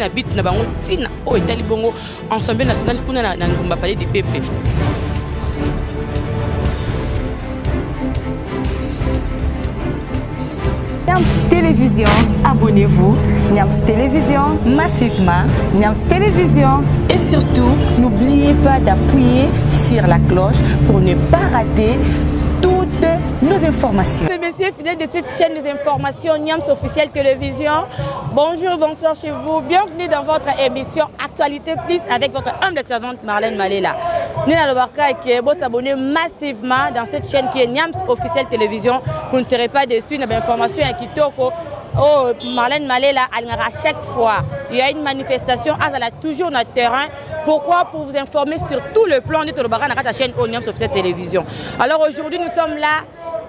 Habite na bango tina o etali bongo ensemble national kuna na ngumba palais du peuple. Niams Télévision, abonnez-vous. Niams Télévision, massivement. Niams Télévision. Et surtout, n'oubliez pas d'appuyer sur la cloche pour ne pas rater toutes nos informations. Messieurs fidèles de cette chaîne des informations Niams Officiel Télévision, bonjour, bonsoir chez vous. Bienvenue dans votre émission Actualité Plus avec votre humble servante Marlène Malela. Nina Lobarka qui vous s'abonner massivement dans cette chaîne qui est Niams Officiel Télévision. Vous ne serez pas déçus, il y a des informations qui toquent. Oh, Marlène Malela, à chaque fois, il y a une manifestation, elle a toujours notre terrain. Pourquoi? Pour vous informer sur tout le plan de Tolobara dans la chaîne Niams Officiel Télévision. Alors aujourd'hui, nous sommes là,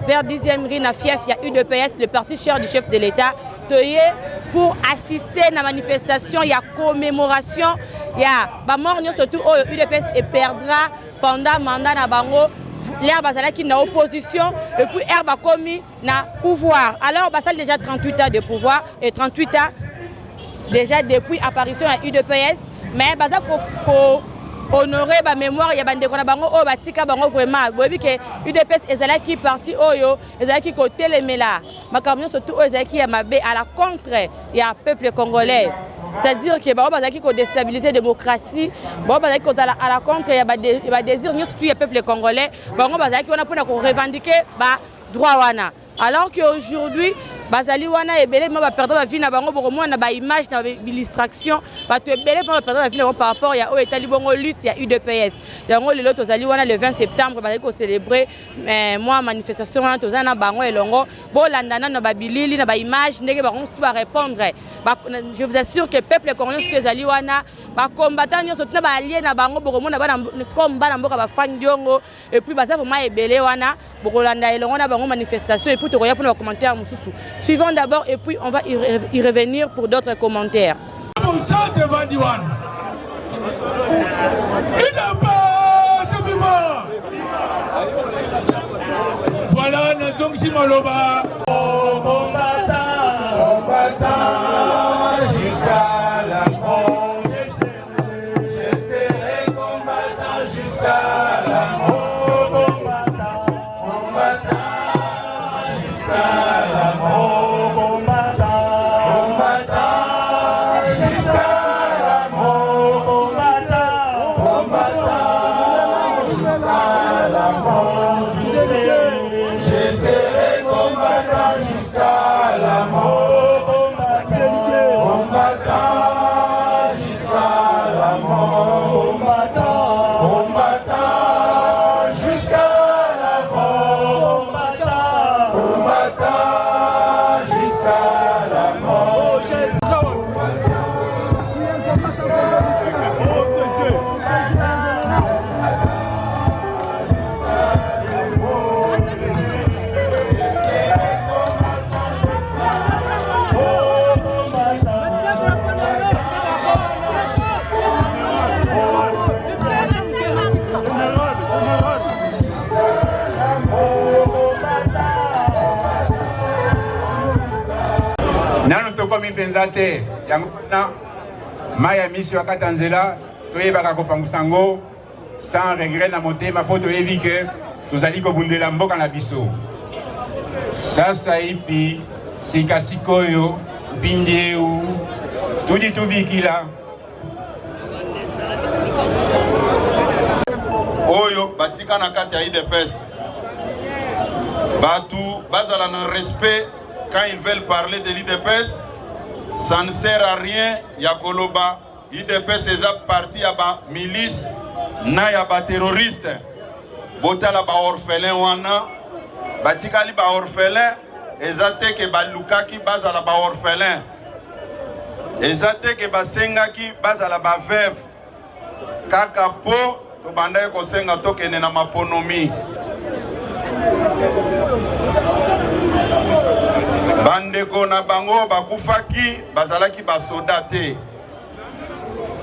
vers 10e rue Nafief, il y a UDPS, le parti cher du chef de l'État, pour assister à la manifestation, il y a commémoration, il y a mort surtout UDPS et perdra pendant le mandat de Bango. L'herbe qui est dans l'opposition et puis l'herbe a commis na pouvoir. Alors, ça déjà 38 ans de pouvoir et 38 ans déjà depuis l'apparition à UDPS. Mais ça honorer la mémoire, il y a des gens qui vraiment. Vous voyez que UDPS est qui parti qui côté les mélas. Ma camion surtout qui est à la contre, il y a un peuple congolais. C'est-à-dire que les gens qui déstabiliser la démocratie, à la contre, il y a des désir, surtout le peuple congolais, qui ont revendiqué le droit. Alors qu'aujourd'hui, bazali wana ebele ma perdre la vie na bango pour moi na ba image na illustration ba to ebele ma perdre la vie par rapport ya o etali bongo lutte ya UDPS yango lelo tozali wana le 20 septembre bazali ko célébrer moi manifestation wana tozana bango elongo bo landana na ba bilili na ba image ndenge ba tout répondre je vous assure que peuple congolais tozali wana ba combattant nyonso tuna ba allié na bango pour moi na ba combat na mboka ba fandiongo et puis baza vraiment ebele wana bo landa elongo na bango manifestation et puis to koya pour commentaire mususu. Suivons d'abord et puis on va y revenir pour d'autres commentaires. Voilà, donc si Maloba. Combattant jusqu'à la mort. Je serai combattant jusqu'à la mort. Penzate yangona maya mission akatanzela toyebaka kopangusango sans regret na motema po toyebi ke tozali kobundela mboka na biso sasa ipi sikasikoyo bindieu tudi tubikila oyo batika na kati ya UDPS batu bazala na respect quand ils veulent parler de l'UDPS. Ça ne sert à rien, Yakoloba. UDPS est parti à la milice, na ya ba terroriste. Botala ba orphelin wana, batikali ba orphelin, ezate ke ba lukaki bazala ba orphelin. Ezate ke ba sengaki bazala ba veuve. Kaka po to bandaye ko senga tokene na maponomi. Bandeko na bango bakufaki bazalaki basoda te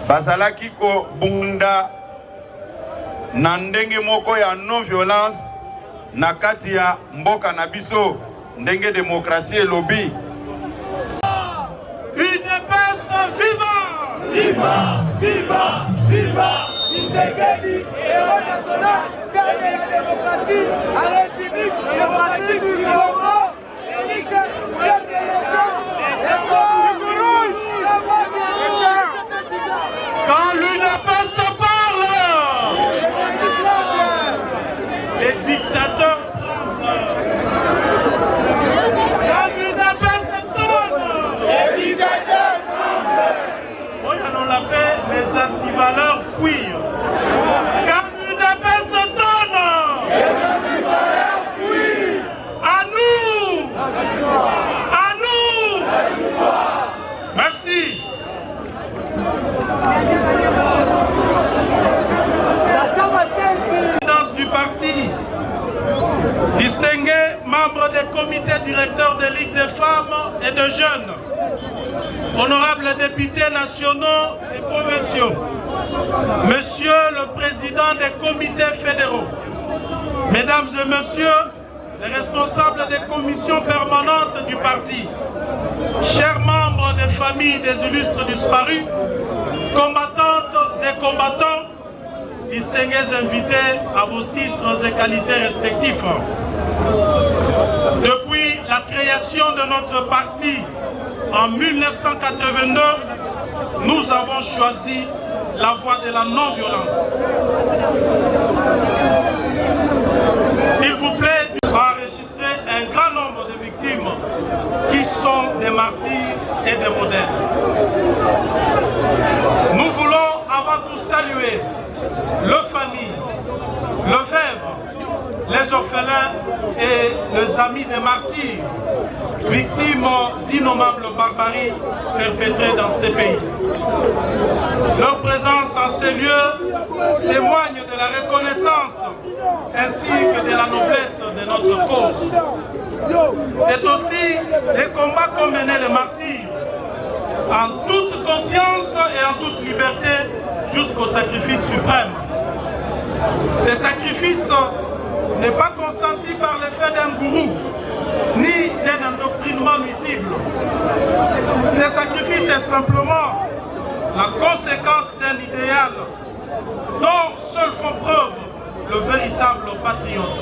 bazalaki ko bunda na ndenge moko ya non violence na kati ya mboka na biso ndenge démocratie elobi UDPS vivant. Viva, viva, viva, Tshisekedi, héros national, père de la démocratie, à la République démocratique du Congo, Félix, chef de l'État, quand l'UDPS se parle, les dictateurs tremblent. Quand l'UDPS se tourne, les dictateurs tremblent. On l'appelle les antivaleurs fuient. Quand l'UDPS se tourne, les antivaleurs fuient. À nous, à nous. Merci. Du parti, distingués membres des comités directeurs des ligues des femmes et de jeunes, honorables députés nationaux et provinciaux, monsieur le président des comités fédéraux, mesdames et messieurs les responsables des commissions permanentes du parti, chers membres des familles des illustres disparus, combattantes et combattants, distingués invités à vos titres et qualités respectifs. Depuis la création de notre parti en 1982, nous avons choisi la voie de la non-violence. S'il vous plaît, tu vas enregistrer un grand nombre de victimes qui sont des martyrs et des modèles. Nous voulons avant tout saluer le famille, le veuve, les orphelins et les amis des martyrs, victimes d'innommables barbaries perpétrées dans ces pays. Leur présence en ces lieux témoigne de la reconnaissance ainsi que de la noblesse de notre cause. C'est aussi les combats qu'ont menés les martyrs, en toute conscience et en toute liberté, jusqu'au sacrifice suprême. Ce sacrifice n'est pas consenti par l'effet d'un gourou, ni d'un endoctrinement nuisible. Ce sacrifice est simplement la conséquence d'un idéal dont seuls font preuve le véritable patriote.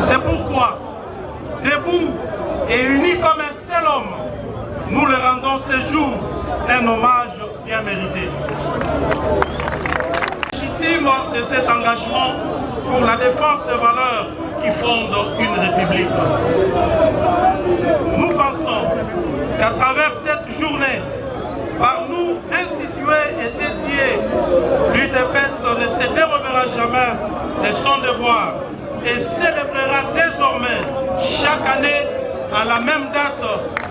C'est pourquoi, debout et unis comme un seul homme, nous leur rendons ce jour un hommage bien mérité. Légitime de cet engagement pour la défense des valeurs qui fondent une république. Nous pensons qu'à travers cette journée, par nous instituée et dédiée, l'UDPS ne se dérobera jamais de son devoir et célébrera désormais chaque année à la même date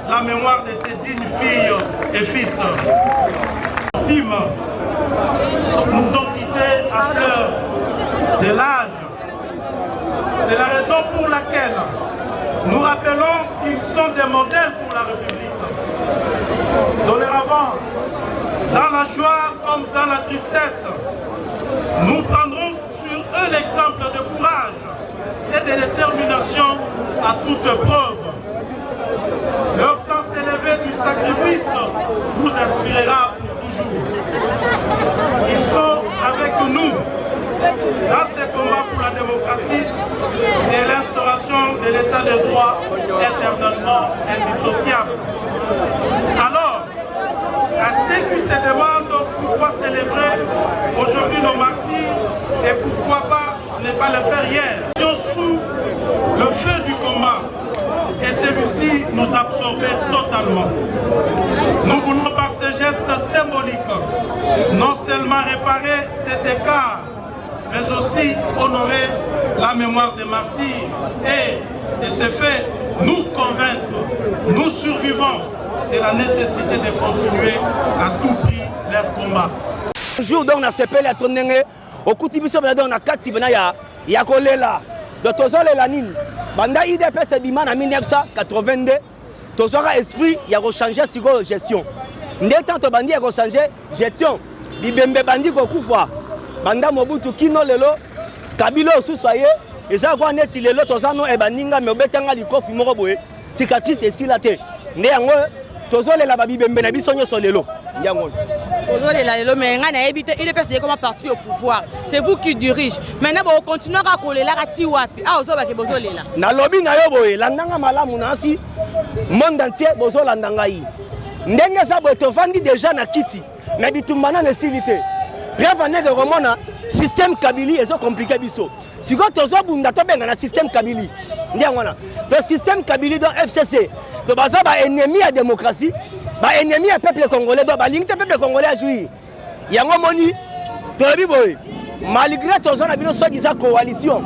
la mémoire de ses dignes filles et fils. Nous ont quittés à l'heure de l'âge. C'est la raison pour laquelle nous rappelons qu'ils sont des modèles pour la République. Dorénavant, dans la joie comme dans la tristesse, nous prendrons sur eux l'exemple de courage et de détermination à toute preuve. Leur sens élevé du sacrifice nous inspirera pour toujours. Ils sont avec nous dans ces combats pour la démocratie et l'instauration de l'état de droit éternellement indissociable. Alors, à ceux qui se demandent pourquoi célébrer aujourd'hui nos martyrs et pourquoi pas ne pas le faire hier, sous le feu du combat, et celui-ci nous absorbait totalement. Nous voulons par ces gestes symboliques non seulement réparer cet écart, mais aussi honorer la mémoire des martyrs et de ce fait nous convaincre, nous survivants, de la nécessité de continuer à tout prix leur combat. Jour donc on a sepelé à Tondenge, au coup de biso on a 4 sibena ya kolela. Donc tozole la nini. Banda IDPS bima en 1982, tozora esprit ya rechanger siko gestion. Ndeta to bandi ya rechanger gestion. Bibembe bandi ko kufa. Banda Mobutu kino lelo Kabila osusoye eza kwa neti lelo tozano e baninga me obetanga likofi moko boye. Cicatrice esila te. Nde yango tozolela babibembe na biso nyoso lelo. Yango. mais il est passé comme parti au pouvoir. C'est vous qui dirigez. Maintenant, vous continuez à coller là, ah, vous avez besoin de là. Na lobby na yo boye, landanga malamu nasi, monde entier bozo landanga yi. Ndenge sa boye tovandi déjà na kiti, mais bitumbana ne silité. Bref, on est romana système Kabili et so compliqué biso. Si vous tozo bunda to benga na système Kabili. Ndiangwana. Le système Kabili dans FCC. De baza ba ennemi à démocratie, ba ennemi à peuple congolais, ba lingte peuple congolais à jouir. Yango moni tobi boy. Malgré tozo na bino soi-disant coalition.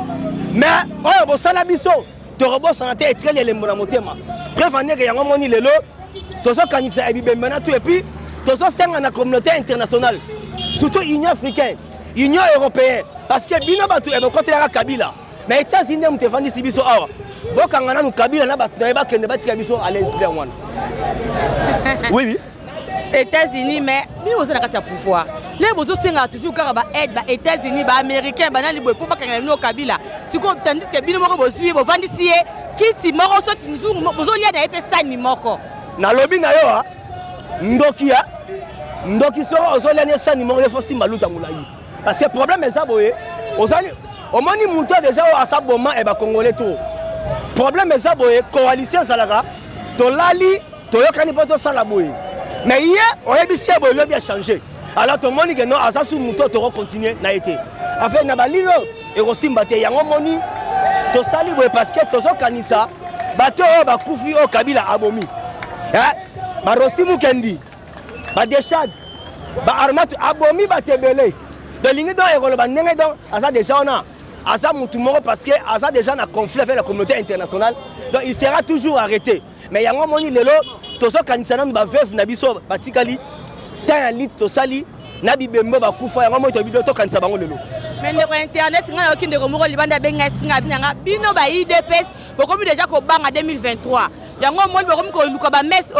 Mais oyo bo sala biso, to robo sanate etre les lembo na motema. Bref, on est yango moni lelo. Tozo kanisa ebibembana tout et puis tozo senga na communauté internationale. Surtout Union africaine, Union européenne, parce que bino batu ebo côté la Kabila. Mais États-Unis ont défendu si biso awa. Bokangana nous Kabila na ba kende batika biso à l'aise bien wana. Oui oui. États-Unis mais bino za na kati ya pouvoir. Les bozo senga toujours ka ba aide ba États-Unis ba américain ba na libo pour bakangana no Kabila. Siko tandis que bino moko bozui bo vandi sie kiti moko so tinzungu bozo lia da epe sani moko. Na lobby na yo ha. Ndokia ndoki soro ozolene sani moko le fosi maluta mulai. Parce que le problème est ça boye. Ozali omoni muto déjà à sa moment et ba congolais tout. Problème est ça boye coalition salaka to lali to yokani poto sala boye. Mais hier on a dit c'est boye le bien changé. Alors to moni que non asa sou muto to continuer na été. Afin na balilo et rosimba te yango moni to sali boye parce que to zo kanisa bato ba kufi o Kabila abomi. Ba rosimu kendi. Ba deshad ba armatu abomi ba tebele. De ligne dans et ba ndenge donc asa déjà on a asa mutu moko parce que asa déjà na conflit avec la communauté internationale. Donc il sera toujours arrêté. Mais yango moni lelo to so kanisa na ba veuve na biso batikali ta lit to sali na bibembo ba kufa yango moni to bido to kanisa bango lelo. Mais le internet ngana okinde ko moko libanda benga singa binanga bino ba IDPS bokomi déjà ko banga 2023. Yango moni bokomi ko luka ba messe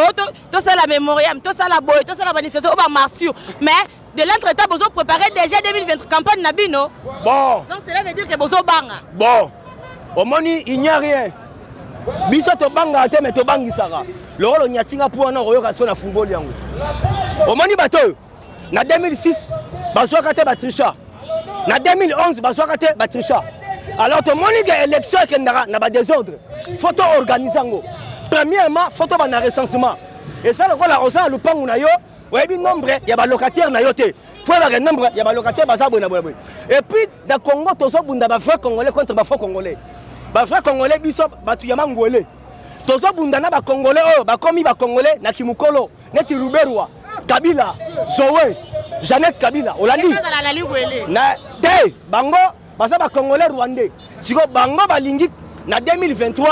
to sala mémoriam to sala boy to sala manifestation ba martyr. Mais de l'entretemps, vous avez préparé déjà 2020 campagne Nabino. Bon. Donc cela veut dire que vous avez banga. Bon. Au moni, il n'y a rien. Biso to banga ate mais to bangi sara. Le rôle n'y a tinga pour na royo kaso na football yango. Au moni bato. Na 2006, baso kate batrisha. Na 2011, baso kate batrisha. Alors to moni de élection que na ba désordre. Photo organiser ngo. Premièrement, photo ba na recensement. Et ça le rôle la rosa lupangu na yo. Oui, nombre, il y a des locataires na yote. Faut avoir nombre, il y a des locataires bazabo na boy. Et puis dans Congo tozo bunda ba frère congolais contre ba frère congolais. Ba frère congolais biso batu ya mangolais. Tozo bunda na ba congolais oh ba komi ba congolais na Kimukolo, neti Ruberwa, Kabila, Zoé, Jeannette Kabila, Olandi. Na de bango baza ba congolais rwandais. Siko bango balingi na 2023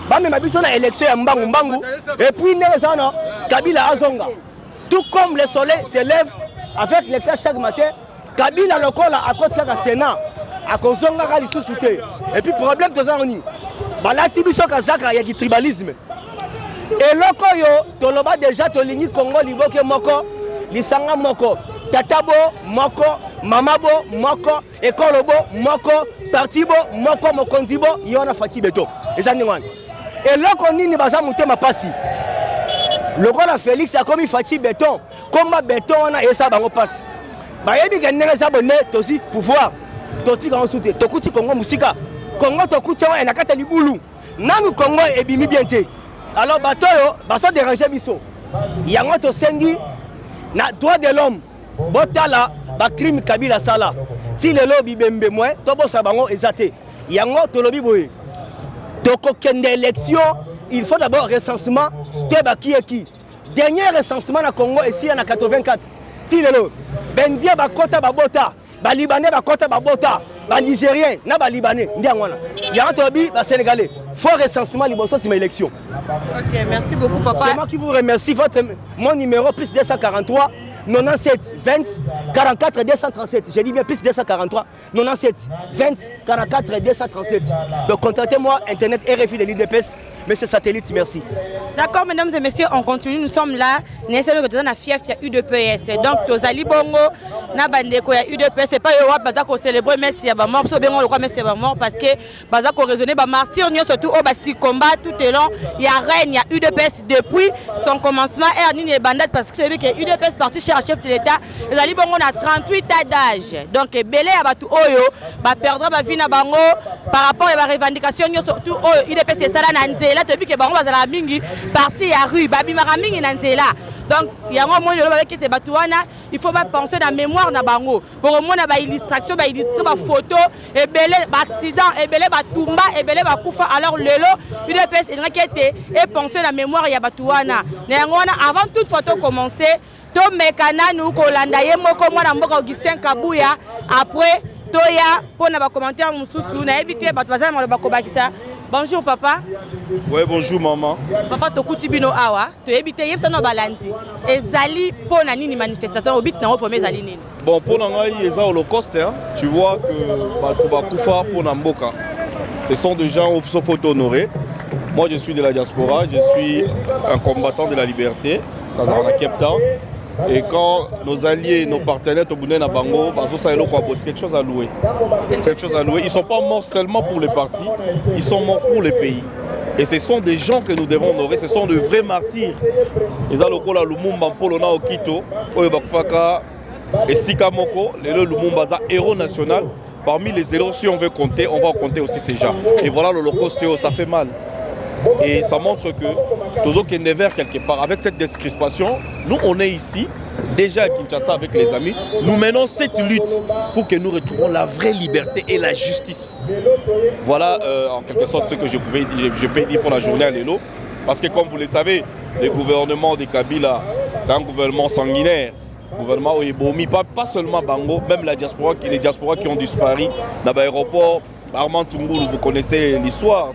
ba même biso na élection ya mbangu et puis neza no Kabila azonga. Tout comme le soleil se lève avec l'éclat chaque matin, Kabila lokola à côté du Sénat, à Kozonga kali sous-souté. Et puis problème de ça on y. Balati biso kazaka ya tribalisme. Et loko yo toloba déjà tolingi Congo liboke moko, lisanga moko, tatabo moko, mamabo moko, ekolobo moko, partibo moko mokonzibo yona fati beto. Ezani wana. Et loko nini baza mutema pasi. Le roi la Félix a commis Fati béton. Combat béton on a et ça bango passe. Bah yebi que n'engue ça bonnet tosi pouvoir. Toti quand on soute. Tokuti Congo musika. Congo tokuti on a kata libulu. Nanu Congo et bimi bien té. Alors bateau yo baso déranger biso. Yango to sengi na droit de l'homme. Botala ba crime Kabila sala. Si le lobby bembe moi to bossa bango ezate. Yango to lobby boye. Toko kende élection. Il faut d'abord recensement. Qui est qui? Dernier recensement na Congo ici en 84. Si le Bendia bakota babota, ba Libanais bakota babota, ba Nigérien na ba Libanais ndiangwana. Ya tobi ba Sénégalais. Faut recensement liboso c'est ma élection. OK, merci beaucoup papa. C'est moi qui vous remercie mon numéro plus 243 97 20 44 237. J'ai dit bien plus 243 97 20 44 237. Donc contactez-moi internet RFI de l'IDPS. mais c'est satellite, merci. D'accord, mesdames et messieurs, on continue. Nous sommes là. Nous sommes là. Fief, il y a UDPS. Donc, Tozali Bongo, Nabandeko, il y a UDPS. C'est pas eux qui ont célébré, mais c'est mort. C'est bien, on le croit, mais c'est mort parce que Baza ont raisonné, martyr, surtout au combat tout est long. Il y a Rennes, il y a UDPS depuis son commencement. Et il y a Bandat parce que c'est lui qui est UDPS parti chez un chef de l'État. Tozali Bongo a 38 ans d'âge. Donc, Belé a battu Oyo, perdra la vie par rapport à la revendication, surtout UDPS et Sala Nanzela. Tu as vu que Bango va mingi. Parti à rue, babi maramingi nanzela. Donc il y a un moment qui est batouana, il faut pas penser dans la mémoire na bango. Pour moi na ba illustration, ba illustrer ba photo, et belé ba accident, et belé ba tumba, et belé ba kufa. Alors lelo, UDPS il était et penser dans la mémoire ya batouana. Néanmoins avant toute photo commencer, to mekana nous kolanda ye moko mwana mboka Augustin Kabuya après toya pour na ba commentaire mususu na éviter batouana na ba kobakisa. Bonjour papa. Oui, bonjour maman. Papa tokuti bino awa, to ebite yebsa no balandi. Ezali pona nini manifestation obit na ofo mezali nini. Bon, pour ngai eza holocauste, hein. Tu vois que bato bakufa pour mboka. Ce sont des gens où il faut honorer. Moi je suis de la diaspora, je suis un combattant de la liberté dans la Cape Town. Et quand nos alliés, nos partenaires, Tobouné Nabango, c'est quelque chose à louer. C'est quelque chose à louer. Ils ne sont pas morts seulement pour les partis, ils sont morts pour les pays. Et ce sont des gens que nous devons honorer, ce sont de vrais martyrs. Ils ont le Lumumba Polona Okito, Oyobakufaka et Sikamoko, le Lumumba, héros national. Parmi les héros, si on veut compter, on va compter aussi ces gens. Et voilà l'Holocauste, ça fait mal. Et ça montre que Tozo qui est vers quelque part. Avec cette décrispation, nous on est ici, déjà à Kinshasa avec les amis. Nous menons cette lutte pour que nous retrouvons la vraie liberté et la justice. Voilà en quelque sorte ce que je peux dire pour la journée à Lelo. Parce que comme vous le savez, le gouvernement de Kabila, c'est un gouvernement sanguinaire. Gouvernement où il bomi pas seulement Bango, même la diaspora, les diasporas qui ont disparu dans l'aéroport. Armand Tungoulou, vous connaissez l'histoire,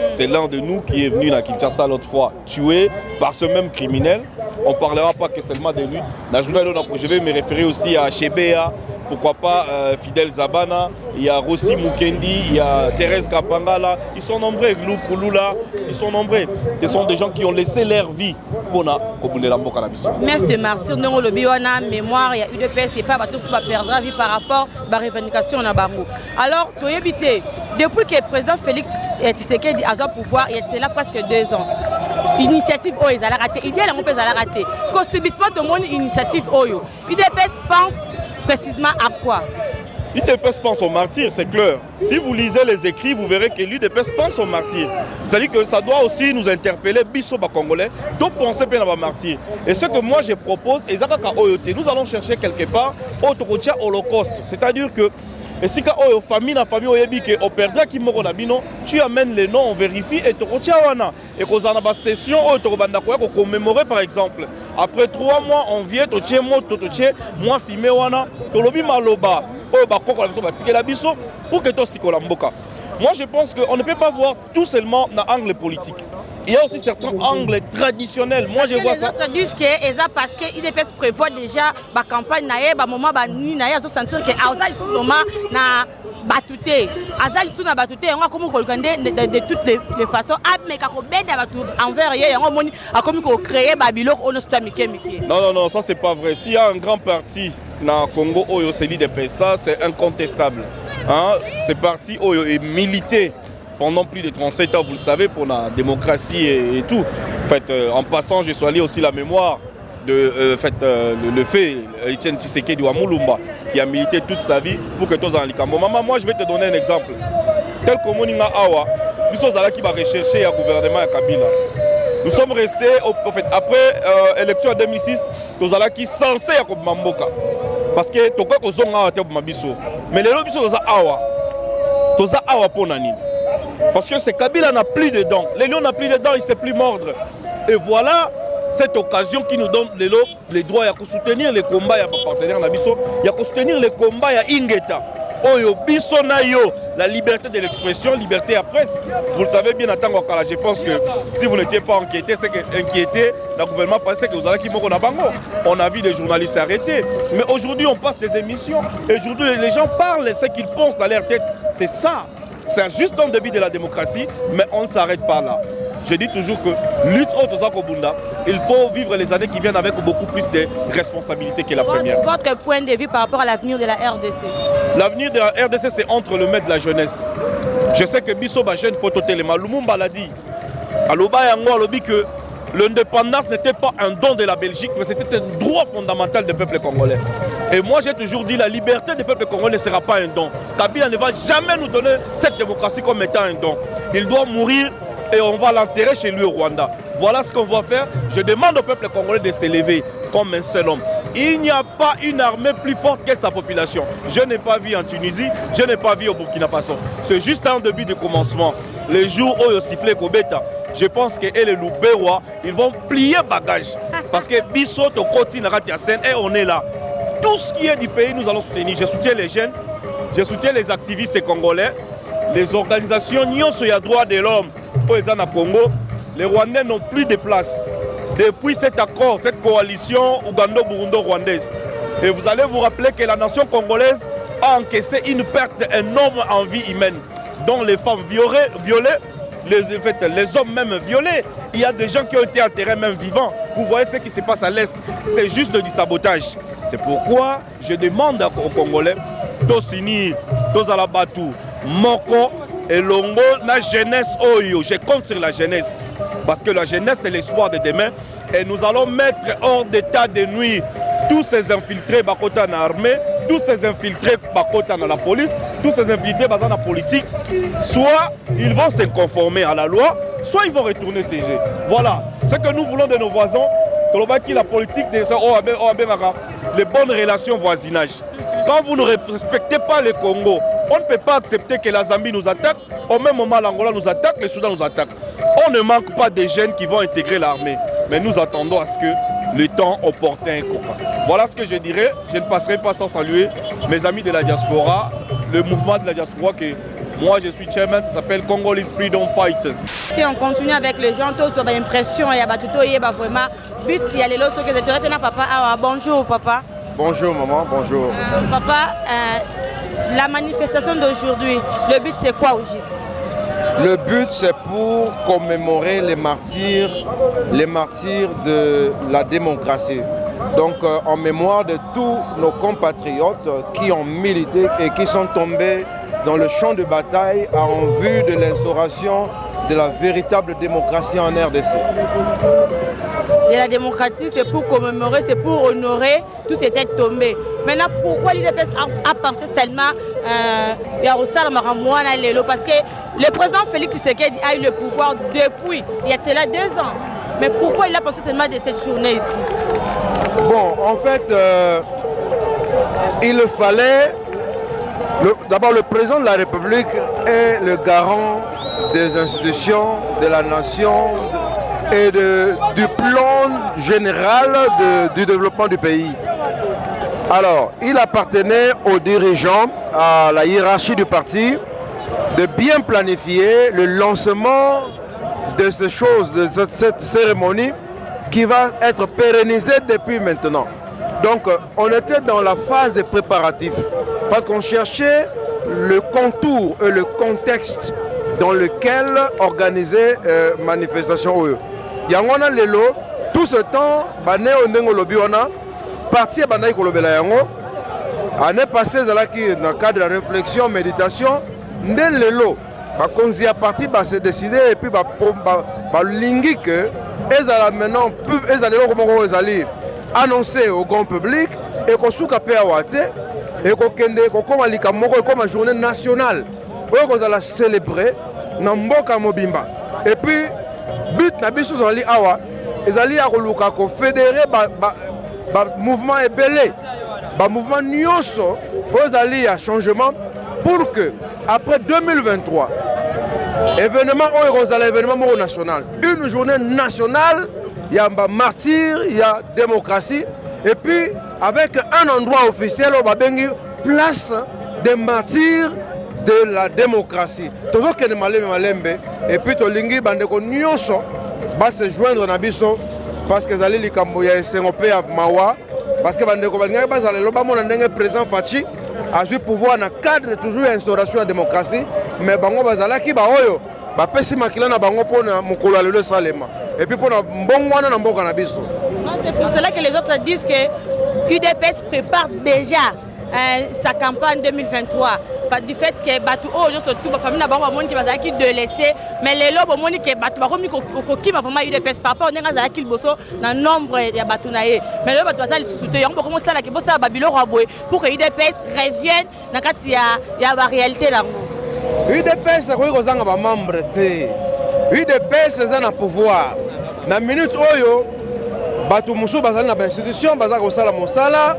c'est l'un de nous qui est venu à Kinshasa l'autre fois, tué par ce même criminel. On ne parlera pas que seulement de lui. La journée, je vais me référer aussi à Chebea, pourquoi pas Fidel Zabana, il y a Rossi Mukendi, il y a Thérèse Kapangala, ils sont nombreux, Glou Kouloula, ils sont nombreux. Ce sont des gens qui ont laissé leur vie pour la Mboka Nabiso. Merci de martyr, non le biwana mémoire, il y a UDPS et pas tous va perdre la vie par rapport à la revendication na bango. Alors, tu éviter depuis que le président Félix Tshisekedi a le pouvoir, il était là presque 2 ans. Initiative Oyo, ils ont raté. Idéalement, ils ont raté. Ce qu'on subit pas tout le monde, initiative Oyo. UDPS pense précisément à quoi? L'UDPS pense aux martyrs, c'est clair. Si vous lisez les écrits, vous verrez que l'UDPS pense aux martyrs. C'est-à-dire que ça doit aussi nous interpeller, Bisso Congolais, de penser bien à martyrs. Et ce que moi je propose, nous allons chercher quelque part autre holocauste. C'est-à-dire que et si tu as famille, tu amènes les noms, on vérifie et tu retiens. Et quand on a une session, on commémorer par exemple. Après 3 mois, on vient, tu as moi filmé, tu maloba. Moi je pense qu'on ne peut pas voir tout seulement dans l'angle politique. Il y a aussi certains angles traditionnels. Moi je vois ça. Les autres disent que parce que l'IDPS prévoit déjà la campagne, le moment où ils sentir que Azal na batouté. Azal na batouté, on a comme de toutes les façons. Mais envers on a créé Babylone, on a Non, ça c'est pas vrai. S'il y a un grand parti dans le Congo, c'est l'IDPS, ça c'est incontestable. Hein? Ce parti est milité pendant plus de 37 ans, vous le savez, pour la démocratie et tout. En fait, en passant, je soigne aussi la mémoire de le fait Etienne Tshisekedi Wamulumba, qui a milité toute sa vie pour que tous en likambo. Maman, moi je vais te donner un exemple. Tel que Moninga Awa, nous sommes allés qui va rechercher le gouvernement à Kabila. Nous sommes restés, après l'élection en 2006, nous allons qui censé à Mamboka. Parce que tout le monde a Mabiso. Mais les lobbies sont Awa. Tous Awa pour Nani. Parce que ce Kabila n'a plus de dents. Les lions n'ont plus de dents, il ne sait plus mordre. Et voilà cette occasion qui nous donne les droits à soutenir les combats à nos partenaires Nabiso, à soutenir les combats à Ingeta. Oyo biso na yo, la liberté de l'expression, liberté à presse. Vous le savez bien, je pense que si vous n'étiez pas inquiété, c'est que inquiété, le gouvernement pensait que vous allez qu'il y bango. On a vu des journalistes arrêtés. Mais aujourd'hui, on passe des émissions. Et aujourd'hui, les gens parlent ce qu'ils pensent dans leur tête. C'est ça. C'est juste un début de la démocratie, mais on ne s'arrête pas là. Je dis toujours que lutte au Kobunda, il faut vivre les années qui viennent avec beaucoup plus de responsabilités que la première. Votre point de vue par rapport à l'avenir de la RDC? L'avenir de la RDC, c'est entre le maître de la jeunesse. Je sais que Bisso Bajen Photo Téléma, Lumumba l'a dit. Aloba Yango a dit que l'indépendance n'était pas un don de la Belgique, mais c'était un droit fondamental du peuple congolais. Et moi, j'ai toujours dit la liberté du peuple congolais ne sera pas un don. Kabila ne va jamais nous donner cette démocratie comme étant un don. Il doit mourir et on va l'enterrer chez lui au Rwanda. Voilà ce qu'on va faire. Je demande au peuple congolais de s'élever comme un seul homme. Il n'y a pas une armée plus forte que sa population. Je n'ai pas vu en Tunisie, je n'ai pas vu au Burkina Faso. C'est juste un début de commencement. Les jours où il sifflait Kobeta, je pense que les Loubewa, ils vont plier bagage. Parce que Bissot, Koti, Naratiasen, et on est là. Tout ce qui est du pays, nous allons soutenir. Je soutiens les jeunes, je soutiens les activistes congolais, les organisations Nyonso ya droit de l'homme au Congo. Les Rwandais n'ont plus de place. Depuis cet accord, cette coalition Ougando-Burundo-Rwandaise. Et vous allez vous rappeler que la nation congolaise a encaissé une perte énorme en vie humaine, dont les femmes violées, les hommes même violés. Il y a des gens qui ont été enterrés même vivants. Vous voyez ce qui se passe à l'Est. C'est juste du sabotage. C'est pourquoi je demande aux Congolais, Tosini, Tozalabatu, Moko, et Longo, la jeunesse, je compte sur la jeunesse. Parce que la jeunesse, c'est l'espoir de demain. Et nous allons mettre hors d'état de nuit tous ces infiltrés Bakota dans l'armée, tous ces infiltrés Bakota dans la police, tous ces infiltrés dans la politique. Soit ils vont se conformer à la loi, soit ils vont retourner siéger. Voilà ce que nous voulons de nos voisins. La politique des les bonnes relations voisinage. Quand vous ne respectez pas le Congo, on ne peut pas accepter que la Zambie nous attaque. Au même moment, l'Angola nous attaque, le Soudan nous attaque. On ne manque pas de jeunes qui vont intégrer l'armée. Mais nous attendons à ce que le temps opportun court. Voilà ce que je dirais. Je ne passerai pas sans saluer mes amis de la diaspora, le mouvement de la diaspora que moi je suis chairman, ça s'appelle Congolese Freedom Fighters. Si on continue avec les gens, tous ont l'impression, il y a vraiment but, il y a les lots que je papa. Ah, bonjour papa. Bonjour maman, bonjour. Papa, la manifestation d'aujourd'hui, le but c'est quoi au juste? Le but c'est pour commémorer les martyrs de la démocratie. Donc en mémoire de tous nos compatriotes qui ont milité et qui sont tombés dans le champ de bataille en vue de l'instauration de la véritable démocratie en RDC. Et la démocratie, c'est pour commémorer, c'est pour honorer tous ces têtes tombées. Maintenant, pourquoi l'IDPS a pensé seulement parce que le président Félix Tshisekedi a eu le pouvoir depuis, il y a cela 2 ans. Mais pourquoi il a pensé seulement de cette journée ici? Bon, en fait, il fallait... D'abord, le président de la République est le garant des institutions, de la nation et du plan général du développement du pays. Alors, il appartenait aux dirigeants, à la hiérarchie du parti, de bien planifier le lancement de ces choses, de cette cérémonie qui va être pérennisée depuis maintenant. Donc, on était dans la phase des préparatifs parce qu'on cherchait le contour et le contexte dans lequel organiser manifestation. Yangona lelo, tout ce temps, bané onengo lobi wana, parti banai kolobela yango. Année passée, dans le cadre de la réflexion, méditation, ndé lelo, bakonzi a parti, s'est décidé et puis lingi que ezala maintenant, ezala comment ezali annoncé au grand public et qu'on souka pe awate et qu'on kende qu'on comme likamoko comme journée nationale où qu'on allait célébrer na mboka mobimba et puis but na biso zali awa ezali ya koluka ko fédérer ba mouvement ebelé ba mouvement nyonso ezali ya changement pour que après 2023 événement événement national, une journée nationale, il y a un martyr, il y a démocratie et puis avec un endroit officiel au Babengi place des martyrs de la démocratie. Toujours que malembe et puis tolingi bandeko nyonso va se joindre na biso parce que zali likambo ya SNOP à Mawa parce que bandeko balinga bazala loba mona ndenge président Fachi a eu pouvoir na cadre toujours instauration de la démocratie mais bango bazala ki ba oyo bapesi makila na bango mpona mokolo ya lelo esalema et puis mpona mbongo wana na mboka na biso. Non, c'est pour cela que les autres disent que UDPS prépare déjà sa campagne 2023 du fait que batu surtout famille na bango bamoni ki bazalaki de laisser mais lelo bomoni ke batu bakomi kokima vraiment UDPS par rapport ndenge azalaki liboso na nombre ya batu na ye mais lelo batu bazali lisusu te yango bokomo sala ke bosala babilo raboye pour que UDPS revienne na kati ya ba réalité nango. UDPS akoki kozanga bamembre te. UDPS eza na pouvoir na minute oyo bato mosusu bazali na bainstitution bazaka kosala mosala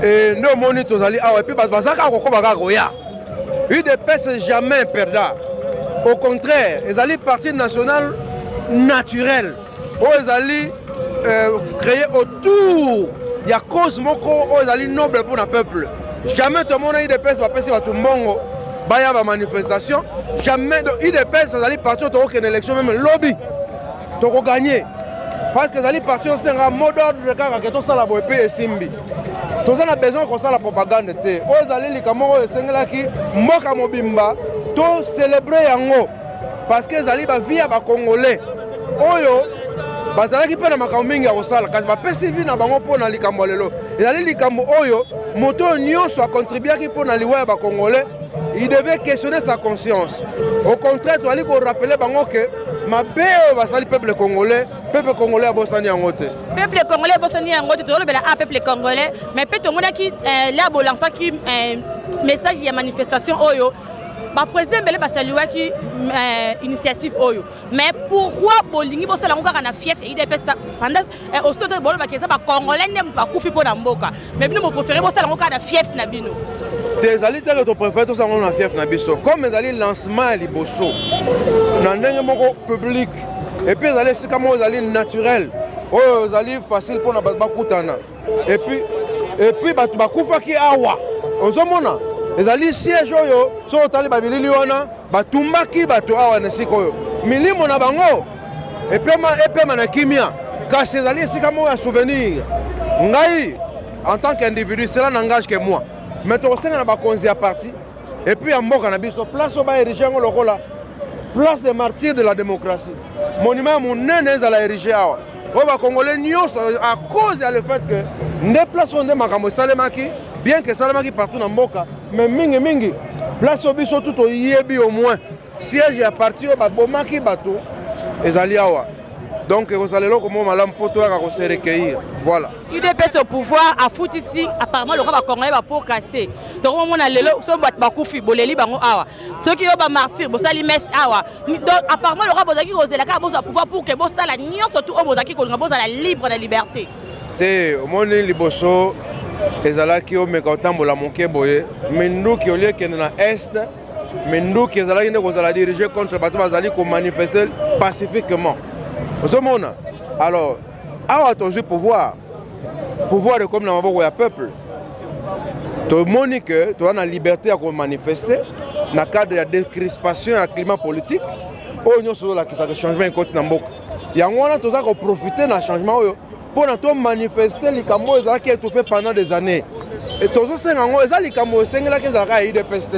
nde omoni tozali awa epuis bato bazaka kokoba kaka koya. UDPS jamais perdant, au contraire ezali parti national naturel oyo ezali créé autour ya cause moko oyo ezali noble pour na peuple. Jamais tomona UDPS bapesi bato mbongo baya ba manifestation, jamais donc UDPS ezali parti to aucune élection même lobby toko gagner parce que ezali parti on senga mot d'ordre de kaka que to sala boye pe esimbi toza na besoin ko sala propagande te oyo ezali likambo oyo esengelaki mboka mobimba to célébrer yango parce que ezali ba vie ya ba congolais oyo bazalaki pe na makambo mingi ya kosala kasi bapesi vi na bango mpona likambo lelo ezali likambo oyo moto nyonso akontribuaki mpona liwa ya ba congolais. Il devait questionner sa conscience. Au contraire, tu as dit qu'on rappelait que ma le peuple congolais a bossani en côté. Peuple congolais a bossani en côté, tu as peuple congolais, mais peut-être qui là bolança qui message de manifestation oyo. Ba président Bele basaluwa ki initiative oyo. Mais pourquoi bolingi bosala ngaka na fief IDPS pendant au stade bolo ba kesa ba congolais nem ba kufi po na mboka. Mais bino mo préférer bosala ngaka na fief na bino. Des alliés que tu préfères tout ça na fief na biso. Comme les alliés lancement liboso. Na ndenge moko public et puis les alliés c'est comme les alliés naturel. Oh les alliés facile pour na ba kutana. Et puis ba kufa ki awa. Ozomona ezali siège oyo so otali babilili wana batumbaki bato awa na sika oyo milimo na bango epema na kimia kasi ezali esika moko ya souvenir ngai en tant qu'individu cela n'engage que moi mais tokosenga na bakonzi ya parti et puis ya mboka na biso place oyo baérige yango lokola place des martyrs de la démocratie monument ya monene ezala érige awa oyo bakongolais nyonso à cause ya le fait que nde place oyo nde makambo esalemaki bien que salamaki partout dans Mboka, mais mingi, place au biso tout au yebi au moins, siège à partir au bomaki bateau, et aliawa. Donc, vous allez là comment madame Poto a se recueillir. Voilà. UDPS au pouvoir, à foot ici, apparemment, le roi congolais va pour casser. Donc, on a le son boîte bakoufi, boleli bango awa. Ceux qui ont martyr, bosali mes awa. Donc, apparemment, le roi Bozaki Roselaka a pouvoir pour que Bossala n'y surtout au Bozaki qu'on a la libre de liberté. Te, au monde liboso. Ezalaki o mekatambola moke boye menduki olie kende na est menduki ezalaki nde kozala diriger contre bato bazali ko manifester pacifiquement ozomona alors awa tozwi pouvoir comme na maboko ya peuple tomoni que toza na liberté ya ko manifester na cadre ya décrispation ya climat politique oyo nyonso ozolakisaka changement ekoti na mboka yango wana toza koprofite na changement oyo pour nous manifester les camos qui ont fait pendant des années. Et tous ces gens, les camos, c'est là qu'ils ont IDPS.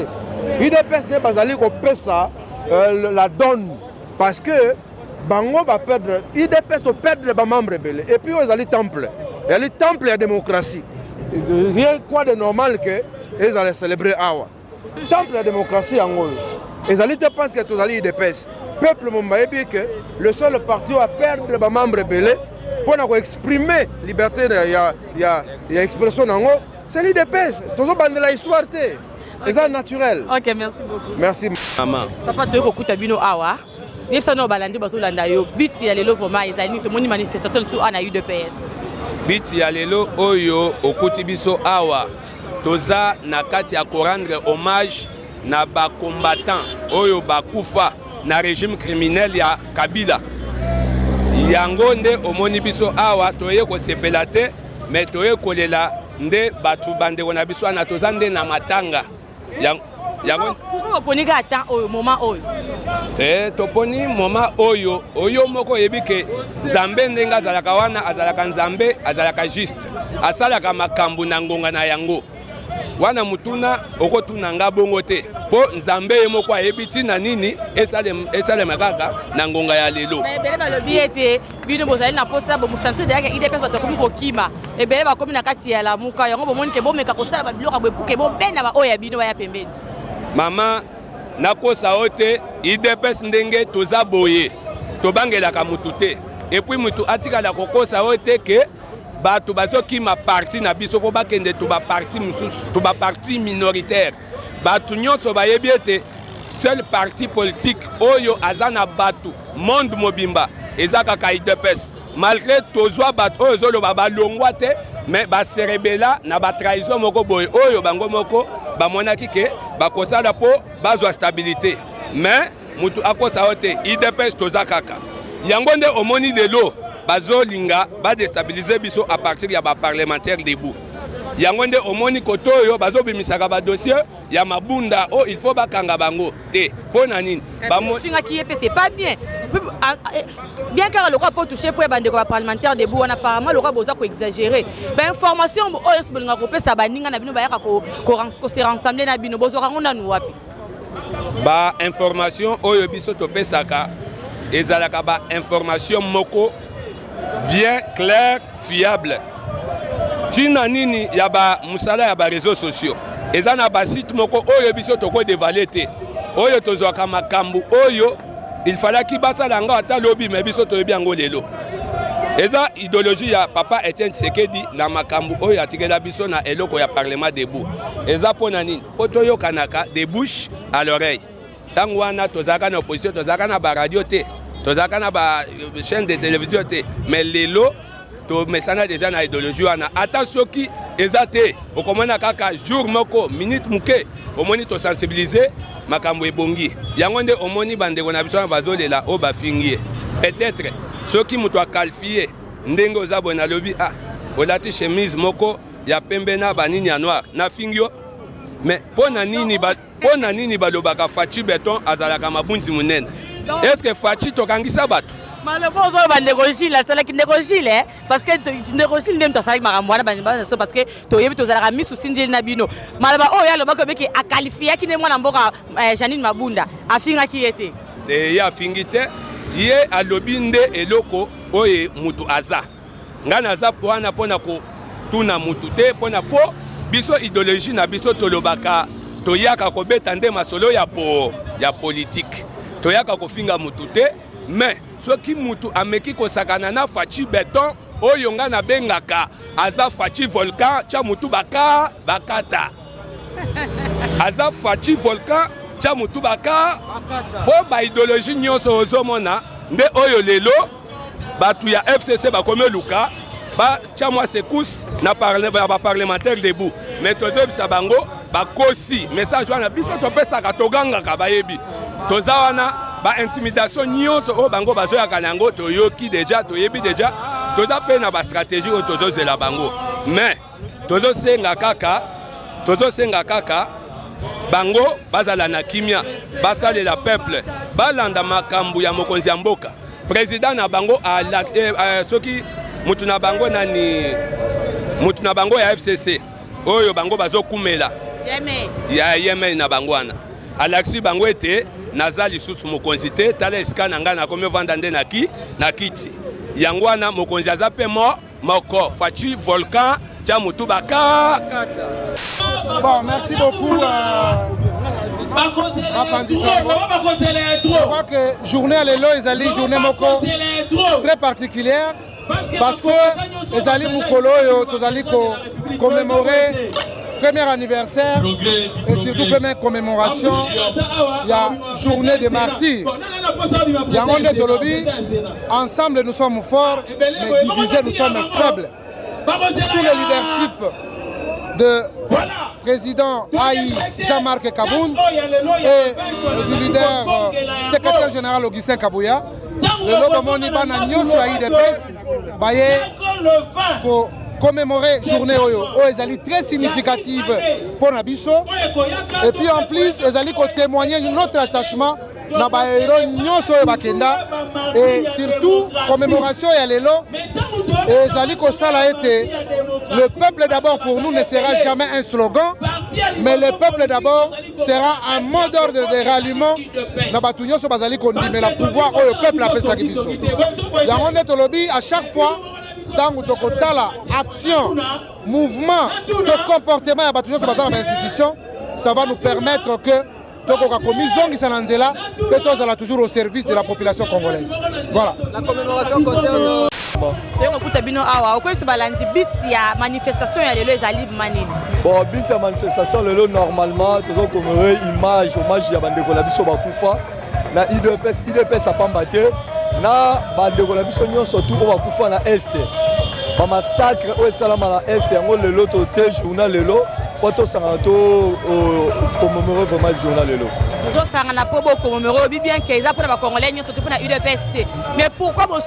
IDPS n'est pas allé couper ça, la donne. Parce que Bango va perdre, IDPS va perdre les membres. Et puis ils allaient temple. Il y a le temple de la démocratie. Rien quoi de normal que ils allaient célébrer Awa. Temple de la démocratie en gros. Ils allaient te penser que tous allés IDPS. Peuple Mumbaye bien que le seul parti va perdre les membres belés. Pour exprimer la liberté, il y a expression en haut, c'est l'IDPS. Tout ça, c'est l'histoire. C'est naturel. Ok, merci beaucoup. Merci. Maman. Papa, tu as écouté Bino Awa. Il y a un balandi basolanda yo. Biti ya lelo vraiment ezali to moni manifestation sur ana UDPS. Biti ya lelo oyo okuti biso awa. Toza na kati ya ko rendre hommage na ba combattant oyo bakufa na régime criminel ya Kabila. Yango nde omoni biso awa toye ko sepela te mais toye kolela nde batu bande kona biso na toza nde na matanga yango pourquoi oponi ka temps oyo moment oyo te toponi moment oyo moko yebike nzambe ndenga azalaka wana azalaka nzambe azalaka juste asalaka makambo na ngonga na yango wana mutuna okotuna nga bongo te po nzambe ye moko ayebi ntina nini esalema kaka na ngonga ya lelo. Ebele balobi ete bino bozali na posa bomusanse deyaka IDPS bato akomi kokima ebele bakomi na kati ya lamuka yango bomoni ke bomeka kosala babiloko boepuke bobenda baoyo ya bino baya pembeni. Mama nakosa ote IDPS ndenge toza boye tobangelaka mutu te epuis mutu atikala kokosa ote ke bato bazokima parti na biso po bakende to baparti mosusu to baparti minoritaire bato nyonso bayebi ete seul parti politique oyo aza na bato monde mobimba eza kaka IDPS malgré tozwa bato oyo ezoloba balongwa te mais baserebela na batrahison moko boye oyo bango moko bamonaki ke bakosala po bazwa stabilité mais mutu akosa ote IDPS toza kaka yango nde omoni lelo bazolinga badestabiliser biso à partir ya baparlementaire debout yango nde omoni koto oyo bazobimisaka badossier ya mabunda o il faut bakanga bango te mpo na nini bafingaki ye mpe c'est pas bien bien car le roi peut toucher pour bandeko baparlementaire debout wana apparemment le roi boza koexagérer bainformation oyo esi bolinga kopesa baninga na bino bayaka kose rassembler na bino bozokango nanu wapi bainformation oyo biso topesaka ezalaka bainformation moko bien clair, fiable. Tina nini ya ba musala ya ba réseaux sociaux. Eza na ba site moko oyo biso toko dévaler oyo tozwaka makambu oyo il fallait ki basala nga ata lobi mais biso toyebi yango lelo. Eza idéologie ya papa Etienne Tshisekedi na makambu oyo atikela biso na eloko ya parlement debout. Eza pona nini? Poto yo kanaka de bouche à l'oreille. Tango wana tozaka na opposition tozaka na ba radio te. Tozaka na ba chaîne de télévision te mais lelo to mesana déjà na idéologie wana ata soki ezate okomona kaka jour moko minute muke omoni to sensibiliser makambo ebongi yango nde omoni bandeko na biso bazolela o bafingie peut-être soki muto akalfie ndenge ozabo na lobi olati chemise moko ya pembe na banini ya noir na fingio mais pona nini balobaka Fachi Beton azalaka mabunzi munene. Est-ce que Fachi tokangisa bato? Malheureusement, on va négocier la salle qui négocie, parce que tu négocies le temps ça parce que tu es tous à la mise sous Sinjil Nabino. Malheureusement, oh, il y a le bac qui a qualifié qui n'est moins en boca Janine Mabunda. A finga qui était. Et il y a fingité, il y a lobinde et loco, oye mutu aza. Nganaza poana pona ko tuna mutute pona po biso idéologie na biso tolobaka toyaka ko betande masolo ya politique. Toyaka ko finga mutute mais soki mutu ameki kosakana na Fachi Beton oyo nga na bengaka aza Fachi Volcan cha mutu bakata aza Fachi Volcan cha mutu bakata po ba idéologie nyonso ozomona nde oyo lelo batu ya FCC bakome luka ba cha moi secousse na parlementaire debout mais tozobisa bango bakosi message wana biso topesaka togangaka bayebi toza wana ba intimidation nyonso o bango bazoyaka nango toyoki déjà toyebi déjà toza pe na ba stratégie o tozozela bango mais tozosenga kaka bango bazala na kimia basalela peuple balanda makambu ya mokonzi ya mboka président na bango soki mutu na bango ya FCC oyo bango bazokumela Yemen na bango wana alaksi bango ete naza lisusu mokonzi te tala esika na ngai nakomi ovanda nde na kiti yango wana mokonzi aza mpe moko Fachi Volcan tia mutu baka. Bon, merci beaucoup je crois que journée à l'élo ezali journée moko très particulière parce que ezali mukolo oyo tozali commémorer premier anniversaire et surtout première commémoration, il y a journée des martyrs. Il y a un Dolobi, ensemble nous sommes forts, mais divisés nous sommes faibles. Sous le leadership de président Aïe Jean-Marc Kaboun et du leader secrétaire général Augustin Kabouya, le Lobomoni Bana Nyosu Aïe de Pes, Baye, pour commémorer journée Oyo, ezali très significative pour Nabiso. Et puis en plus, ezali ko témoigner notre attachement na ba héros nyonso e bakenda et surtout commémoration ya lelo ezali ko sala ete le peuple d'abord pour nous ne sera jamais un slogan Mais le peuple d'abord sera un mot d'ordre de ralliement dans Batouignon sur Bazali Kondi, mais le pouvoir au peuple appelle ça Kibiso. Yangon est au lobby à chaque fois, tant que tu as l'action, mouvement, de comportement à Batouignon sur Bazali dans l'institution, ça va nous permettre que toujours au service de la population congolaise. Voilà. La commémoration concerne. Manifestation bon, bit manifestation normalement toujours commémorer image hommage ya bandeko la biso bakufa na IDPS a pambaté na bandeko la biso nyonso tout bakufa na est ba massacre o salama na est yango lelo to tie journal lelo poto sangato commémorer vraiment journal lelo. Toujours ça na po commémorer bien que ils apprennent ba congolais surtout pour la UDPS. Mais pourquoi vous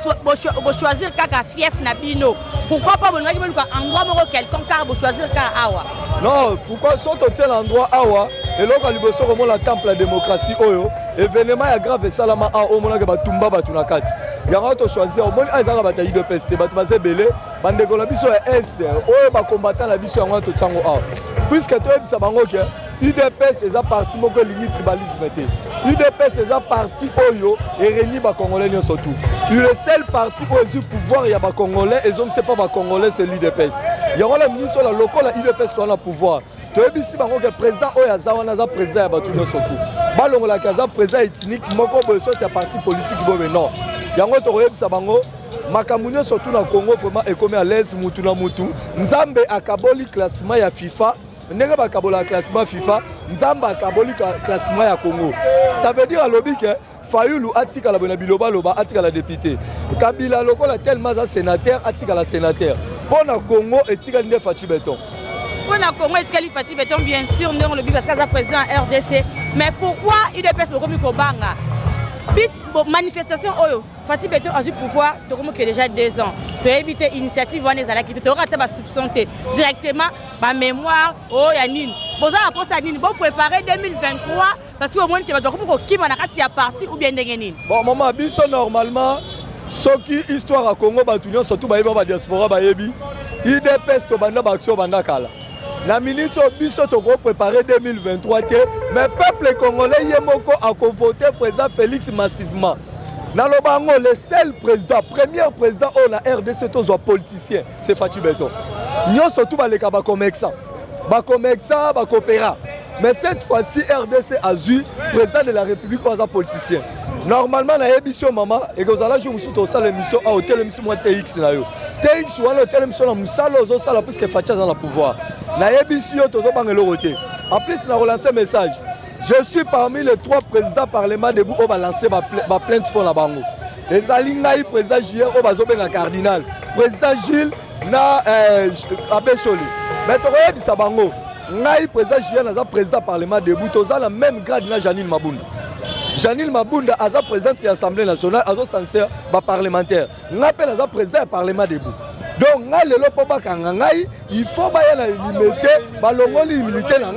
choisir kaka fief na bino? Pourquoi pas vous n'avez pas un endroit moro quelconque car vous choisir kaka awa? Non, pourquoi sont au tel endroit awa et là quand liboso comme la temple la démocratie oyo événement ya grave salama a au mona ke batumba batuna kati. Yango to choisir au moni azaka bata UDPS te batu bazebele bandeko la biso ya est oyo ba combattant la biso yango to tsango awa. Puisque toi ebisa bango ke UDPS eza parti moko ligne tribalisme te. UDPS eza parti oyo et reni ba congolais nyonso tout. Le seul parti où est pouvoir ya ba congolais et donc c'est pas ba congolais c'est l'UDPS. Yango la ministre la local la UDPS doit la pouvoir. Toi ebisi bango ke président oyo azawana za président ya batu nyonso tout. Balongo la kaza président ethnique moko boyo so ya parti politique bo non. Yango to ebisa bango makamunyo surtout na Congo vraiment ekomi à l'aise mutu na mutu. Nzambe akaboli classement ya FIFA. Ndenge bakabola classement FIFA, Nzamba akaboli classement ya Congo. Ça veut dire à lobby que Fayulu atika la biloba loba atika la député. Kabila lokola tellement za sénateur atika la sénateur. Pour na Congo etika ndé Fatou Beton. Pour na Congo etika li Fatou Beton bien sûr non lobby parce que ça président RDC. Mais pourquoi IDPS beaucoup kobanga? Manifestation oyo Fatou Beton a eu pouvoir que déjà 2 ans. Tu as évité l'initiative tu auras ta soupçon directement ma mémoire oh yanine. Vous avez approché à Nine, vous préparez 2023 parce que au moins tu vas donc qui m'a parti ou bien dengenine. Bon maman biso normalement ce qui histoire à Congo batunion surtout ba ba diaspora ba yebi IDPS to banda ba action banda kala. La minute biso to préparer 2023 mais peuple congolais yemoko a voté président Félix massivement. Dans le bango, le seul président, premier président au la RDC, tous les politiciens, c'est Fatou Beton. Nous surtout les cas commerçants, coopéra. Mais cette fois-ci, RDC a eu président de la République aux politiciens. Normalement, la émission maman et que vous allez jouer sur ça l'émission à hôtel émission TX na yo. TX ou hôtel émission na musalo aux sala parce que Fatou a le pouvoir. La émission tous bangelo roté. En plus, on a relancé un message. Je suis parmi les 3 présidents parlement debout qui ont lancé ma plainte pour la bango. Les Alingaï, président Gilles, au Bazobenga cardinal. Président Gilles, na Abbé Choli. Mais tu vois, ça bango. Naï, président Gilles, na président parlement debout. Tu as la même grade na Janine Mabunda. Janine Mabunda, a président de l'Assemblée nationale, a censeur parlementaire. N'appelle à président du parlement debout. Donc, il faut limiter l'humilité. Donc,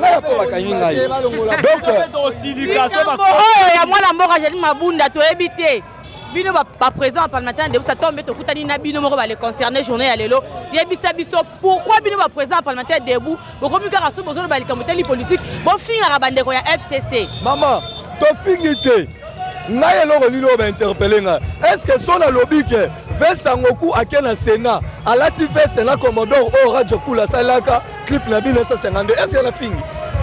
bino ba président parlementaire de ça tombe to kutani na bino moko ba les concerner journée ya lelo yebisa biso pourquoi bino ba président parlementaire debout boko mika raso bozo ba likamoteli politique bo finga bandeko ya FCC maman to fingite ngaye loko lilo ba interpeller nga est-ce que son lobby que Vesangoku akena Sénat alati veste na commodore au radio kula salaka clip na 1952 est-ce que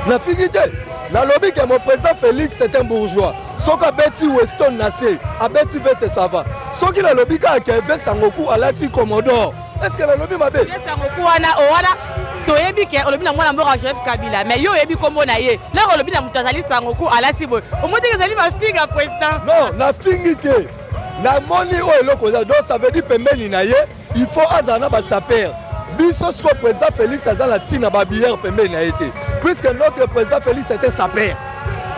na fingite na lobby que mon président Félix c'est un bourgeois. Soka Betty Weston Nassé, a Betty Veste Sava. Soki la lobby ka Kevin Sangoku a lati Commodore. Est-ce que la lobby m'a bé? Sangoku wana toyebi ke lobby na mwana mora Joseph Kabila. Mais yo yebi kombo na ye. La lobby na mutazali Sangoku a lati boy. Au moins que zali ma figa président. Non, na fingite. Na moni o eloko za. Donc ça veut dire pembeni na ye, il faut azana ba saper. Biso ce président Félix azala tina ba bière pembeni na été. Puisque notre président Félix était saper.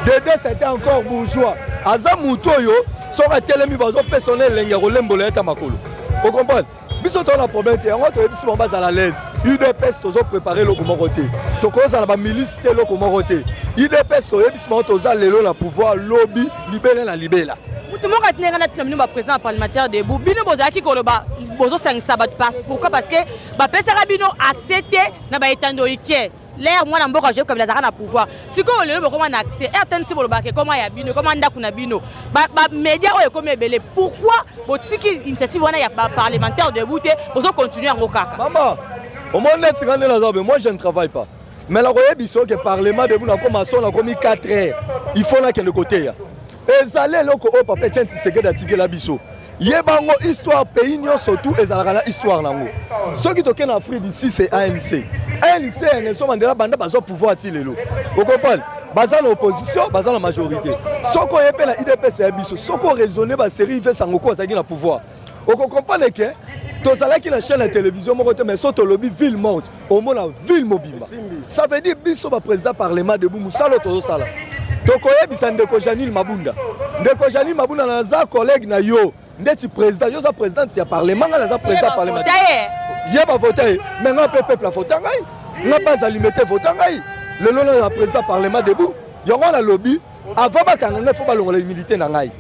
Dédé c'était encore bourgeois. Aza Moutoyo, soka telemi bazo personnel lengero lembola eta makolo. Vous comprenez? Biso to na problème te, on to ebisi bomba à la l'aise. UDPS tozo préparer le comment roté. To koza na ba milice te le comment roté. UDPS to ebisi mo toza lelo la pouvoir lobby libérer la libéla. Tout monde a tenu na président parlementaire de Bino Bozaki Koloba bozo 5 sabat passe. Pourquoi? Parce que ba pesa bino accepté na ba etando iké. l'air moi na mboka je comme la na pouvoir siko lelo boko na accès RTNC bolobake comment ya bino comment ndaku na bino ba média oyo comme ebele pourquoi botiki initiative wana ya parlementaire de bouté pour continuer en okaka maman au moins net ngane na zabe moi je ne travaille pas mais la roye biso que parlement de buna comme son na comme 4 heures il faut là que le côté ya ezalé loko o papa tient tiseke datige la biso yebango histoire pays nyo surtout ezalaka na histoire nango soki toke na Afrique d'ici c'est ANC Nelson Mandela banda bazo pouvoir ti lelo vous comprenez baza na opposition baza na majorité soko yepe na IDPS ya biso soko raisonner ba série ve sangoko azaki na pouvoir vous comprenez que tozalaki na chaîne de télévision moko te mais soto lobby ville morte au mona ville mobimba ça veut dire biso ba président parlement de bumu salo tozo sala tokoyebisa ndeko Janine Mabunda naza collègue na yo ndeti président yo za président ya parlement nga za président parlement ye ba voter mais nga peuple a voter ngai nga base limité voter ngai le lolo na président parlement debout yo na lobby avant ba kanga faut ba longola milité na ngai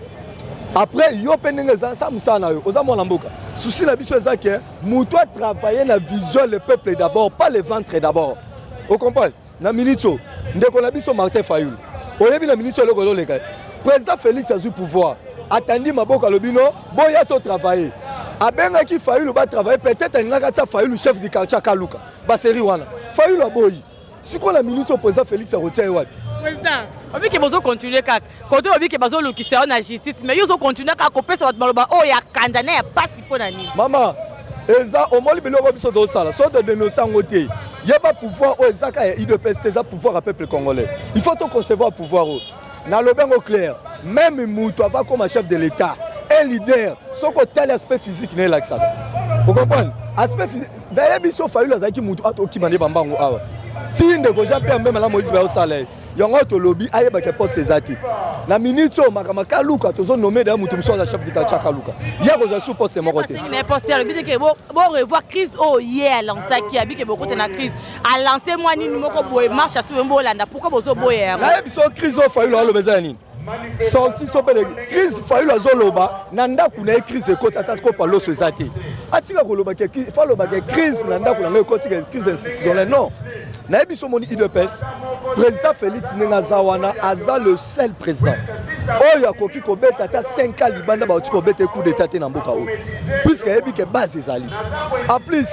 après yo pendenge za sa musana yo oza mona mboka souci la biso za que muto a travailler na vision le peuple d'abord pas le ventre d'abord vous comprenez na minito ndeko na biso Martin Fayulu oyebi na minito le golo leka président Félix a eu pouvoir attendi maboka lobino boya to travailler abenga ki Fayulu ba travailler peut-être ngaka tsa Fayulu chef du quartier Kaluka ba série wana Fayulu aboyi siko na minute au président Félix a retiré wapi président obi ke bozo continuer kaka côté obi ke bazo lokisa na justice mais yo zo continuer kaka ko pesa bat maloba o ya kanjana ya passe po na ni mama eza o moli biloko biso do sala so de dénoncer ngote yeba pouvoir o ezaka ya IDPS teza pouvoir à peuple congolais il faut to concevoir pouvoir na lobengo clair même Moutou va comme chef de l'État, un leader, son côté l'aspect physique n'est là que ça. Vous comprenez? Aspect physique. D'ailleurs, il faut faire les Moutou qui m'a dit bambango awa. Si une de gauche même la Moïse va au salaire. Yongo to lobby aye ba ke poste ezati. Na minute o makamaka luka tozo nommer da Moutou so chef de quartier Kaluka. Ya ko sous poste mo côté. Mais poste le but que bon revoir crise au hier lancer qui habite beaucoup na crise. A lancer moi ni moko boye marche à sous mbolanda. Pourquoi bozo boye? Na biso crise o fa lo bezani. Sorti sopele crise Fayulu azoloba nanda kuna crise ko tata ko palo société atika ko loba ke fa loba ke crise nanda kuna ko tika crise institutionnelle non na biso moni IDPS président Félix Nengazawana aza le seul président oyo akoki ko beta ta 5 ans libanda ba otiko beta coup d'état na mboka o puisque yebi ke base ezali en plus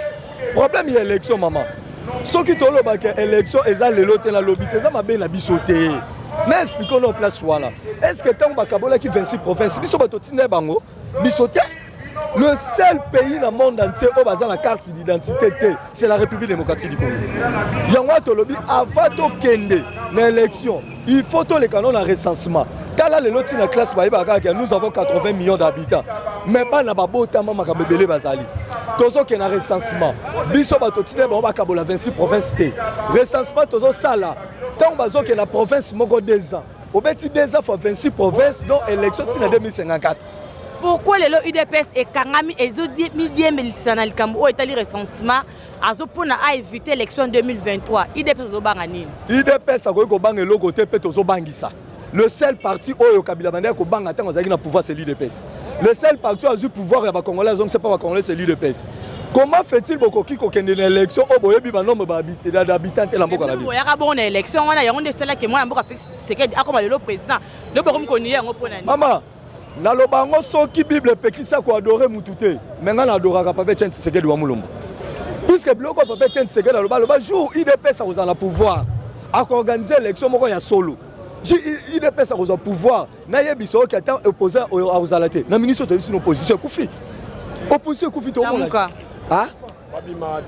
problème y élection maman soki to loba ke élection eza lelo te na lobby te za mabe na biso te. N'est-ce pas qu'on place voilà. Est-ce que tant Bakabola qui 26 provinces, bango, le seul pays dans le monde entier où on a la carte d'identité, c'est la République démocratique du Congo. Yango tolobi avant to kende na élection, il faut tous les canons en recensement. Tala le loti na classe nous avons 80 millions d'habitants. Mais pas na babota mama kabebele bazali. Tozo ke na recensement. Biso batotine ba Bakabola 26 provinces. Recensement tozo sala. Tant bazo que la province moko 2 ans. Au beti 2 ans fois 26 provinces non élection en 2054. Pourquoi les UDPS et Kangami et Zodi Midie Melisana Kambo ont établi recensement à éviter l'élection en 2023? UDPS au Bangani. UDPS a go bang et logo te peto zo bangisa. Le seul parti au Kabila Banda ko bang attend aux na pouvoir c'est l'UDPS. Le seul parti a eu pouvoir à Congolais donc c'est pas Congolais c'est l'UDPS. Comment fait-il beaucoup qui kokende une élection au boyebi ba nombre d'habitants te la mboka la vie. Ya ka bonne élection wana ya onde celle que moi mboka c'est que akoma le président. Le bokom koniye ngo pona ni. Maman na lobango soki Bible pekisa ko adorer mutute. Menga na adoraka Papa Tchène Tshisekedi wa Mulombo. Puisque bloko Papa Tchène Tshisekedi loba jour IDPS a aux pouvoir à organiser l'élection moko ya solo. IDPS a aux pouvoir na yebiso ki attend opposé aux alaté. Na ministre de l'opposition Koufi. Opposition Koufi to mo. Ah?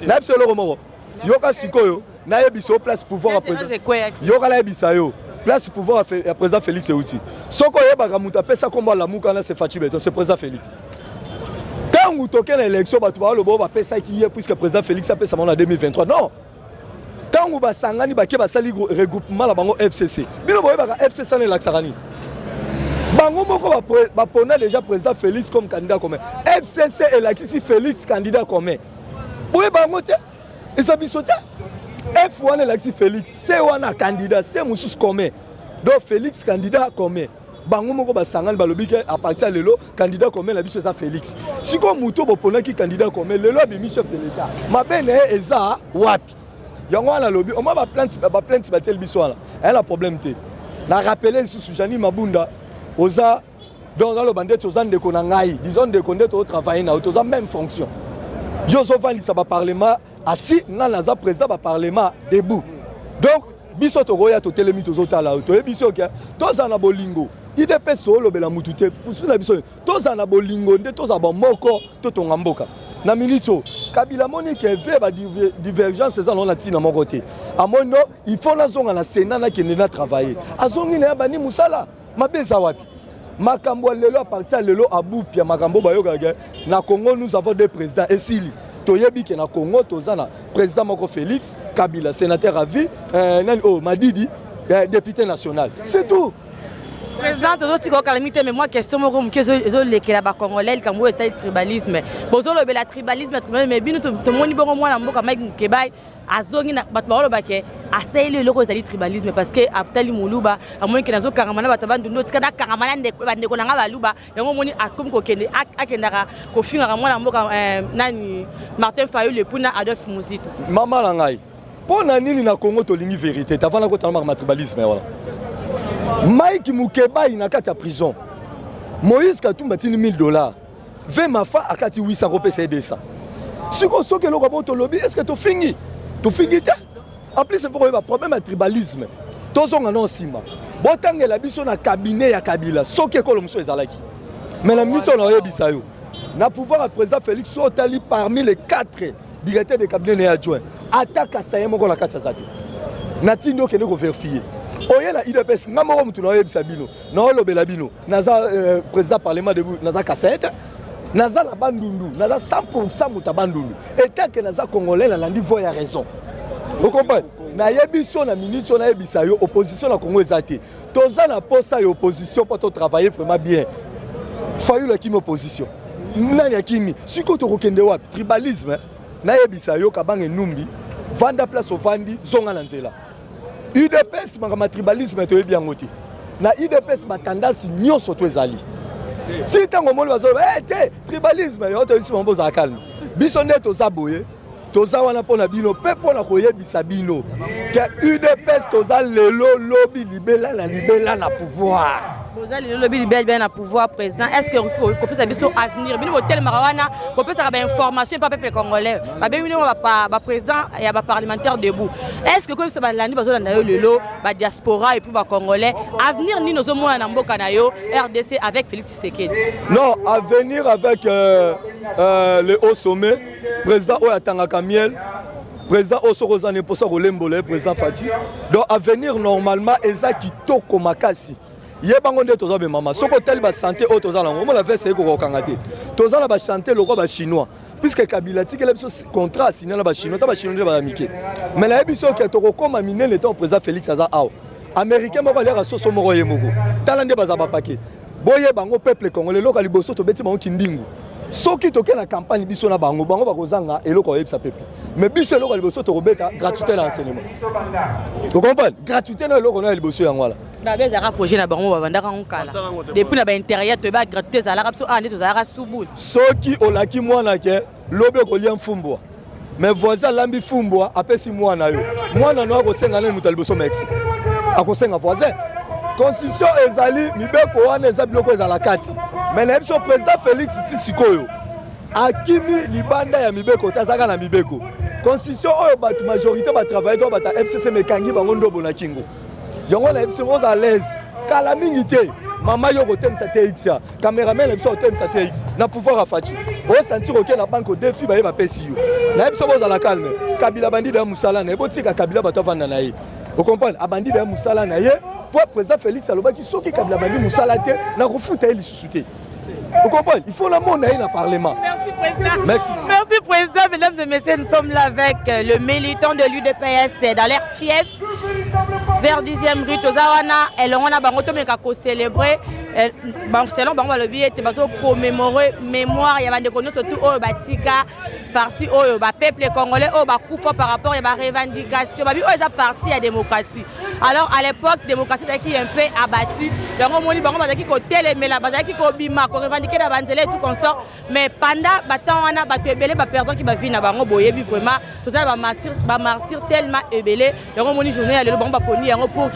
Na biso le romoro. Yoka sikoyo na yebiso place pouvoir à président. Yoka la yebisa yo. Place pouvoir à président Félix Euti. Soko yebaka muta pesa komba la muka na se Fachi Beton, c'est président Félix. Quand vous toquez l'élection ba tuba lo bo ba pesa ki ye puisque président Félix a pesa en 2023. Non. Tant vous ba sangani ba ke ba sali regroupement la bango FCC. Bino bo yebaka FCC na laksarani. Bango moko ba pona déjà président Félix comme candidat commun. FCC et l'axi Félix candidat commun. Boye bango te. Et ça bisote. F1 l'axi Félix, c'est un candidat, c'est Moussous commun. Donc Félix candidat commun. Bango moko ba sangan ba lobi ke à partir de lelo candidat commun la biso ça Félix. Si comme Mouto bo pona ki candidat commun, lelo bi chef de l'état. Ma bene eza wapi. yango wana lobby au moins ba plainte batel biso wana elle a problème té na rappeler sous Jani Mabunda oza donc dans le bandit oza ndeko na ngai disons ndeko ndeto travailler na oza même fonction yo zo vandi ça ba parlement assis na naza président ba parlement debout donc biso to roya to telemi to zotala to e biso ke to za na bolingo IDPS to lobela mutu te pusu na biso to za na bolingo nde to za ba moko to tonga mboka na minito Kabila Monique veut ba divergence ça on a tina mon côté amono il faut na zonga na Sénat na kende na travailler azongi na bani musala mabeza wapi makambo lelo à partir lelo abupia makambo bayoka na Congo nous avons deux présidents esili toyebi ke na Congo tozana président moko Félix Kabila sénateur à vie Madidi député national c'est tout. Président, tu as calamité, mais moi, question, je la Congolais, quand vous êtes tribalisme. Vous avez le tribalisme, mais bien, tout le monde est bon, moi, je suis Québec, à Zongi, à Saïle, le tribalisme, parce que à Tali Moulouba, à moins que nous Karamana, Batabandu, Tkada Karamana, de Konanga Luba, et on moni à comme Kokende, à Kendara, Kofi, à moi, Nani, Martin Fayou, le Puna, Adolphe Mouzito. Maman Langai, pour Nani, na Congo, tu as vérité, tu as vu le tribalisme. Mike Mukeba il n'a qu'à prison. Moïse Katumba tini $1000. Ve mafa akati 800 roupies c'est 200. Si on sait que le robot te lobby, est-ce que tu finis? Tu finis? En plus il faut qu'il y ait un problème de tribalisme. Tous on en sima. Botang la biso na cabinet ya Kabila. Soke ko lomso ezalaki. Mais la minute on a bisayo. Na pouvoir à président Félix Sotali parmi les 4 directeurs de cabinet et adjoints. Attaque à Sayem ko la katsazaki. Natindo kene ko vérifier. Oye la IDPS ngamo mutu na yebisa bino na lobela bino naza président parlement de naza kasete naza la bandundu naza 100% muta bandundu et tant que naza congolais na landi voya raison vous comprenez na yebiso na minute na yebisa yo opposition na Congo ezate toza na posta ya opposition pour travailler vraiment bien fayu la kimi opposition nani akimi siko to kokende wapi tribalisme na yebisa yo kabange numbi vanda place au vandi zonga na nzela IDPS ma tribalisme to bien ngoti na IDPS ma tendance nyonso to ezali si tango moni bazo tribalisme yo to isi mambo za calme biso neto za boye to za wana pona bino pe pona koyebisa bino ke IDPS to za lelo lobby libela na pouvoir vous allez le lobby libéral na pouvoir président est-ce que vous peut biso avenir bino hotel marawana vous peut ça ba information pas peuple congolais ba bino ba président et ba parlementaire debout est-ce que comme ça ba landi bazo landa yo lelo ba diaspora et puis ba congolais avenir ni nozo mona na mboka na yo RDC avec Félix Tshisekedi non avenir avec le haut sommet président Oyatanga Kamiel président Osokozane pour ça Rolembole président Fati donc avenir normalement eza kitoko makasi yebango nde toza be mama soko tel ba santé o toza la mo la veste ko kangate toza la ba chanter loko ba chinois puisque Kabila tikela biso contrat signé la ba chinois ta ba chinois ba amike mais la biso ke to ko koma miner le temps président Félix aza aw américain moko le rasoso moko yemoko talande baza ba paquet boye bango peuple congolais loko liboso to beti bango kindingu soki toke na campagne biso na bango bango bakozanga eloko yebisa peuple mais biso eloko liboso to robeta gratuité l'enseignement vous comprenez gratuité na eloko na liboso yango wala na bezaka projet na bango babandaka ngokala depuis na ba intérieur to ba gratuité za la rapso ande to za ra subul soki olaki mwana ke lobe ko lia mfumbwa mais voisin lambi fumbwa apesi mwana yo mwana no akosenga na mutu liboso mex akosenga voisin constitution ezali mibeko wana eza biloko ezala kati mais na biso président Félix Tshisekedi akimi libanda ya mibeko tazaka na mibeko constitution oyo bato majorité ba travailler to bata FCC mekangi bango ndobo na kingo yango na biso oza à l'aise kala mingi te mama yo kotemisa TX cameraman na biso kotemisa TX na pouvoir afati o sentir OK na banque défi ba yeba pesi yo na biso boza la calme Kabila bandi de musala na ebotika Kabila bato vanda na ye vous comprenez abandi de musala na ye pour président Félix alobaki soki Kabila bandi musala te na kofuta eli susute. Vous comprenez? Il faut le monde dans le Parlement. Merci président. Merci. Merci président. Mesdames et messieurs, nous sommes là avec le militant de l'UDPS dans l'air fief vers 10e rue Tozawana. Et on a bangoto meka ko célébrer selon bango le billet te baso commémorer mémoire ya bande kono surtout o batika parti o ba peuple congolais o ba kufa par rapport ya ba revendication ba bi o za parti ya démocratie. Alors à l'époque, la démocratie était un peu abattue. Donc on dit bango bazaki ko telemela, bazaki ko bima, ko revendiquer la banzele et tout consort. Mais pendant batant on a battu ebele ba perdant qui ba vie na bango boyebi vraiment. Tout ça ba martyr tellement ebele. Donc on dit journée aller bango ba poni yango pour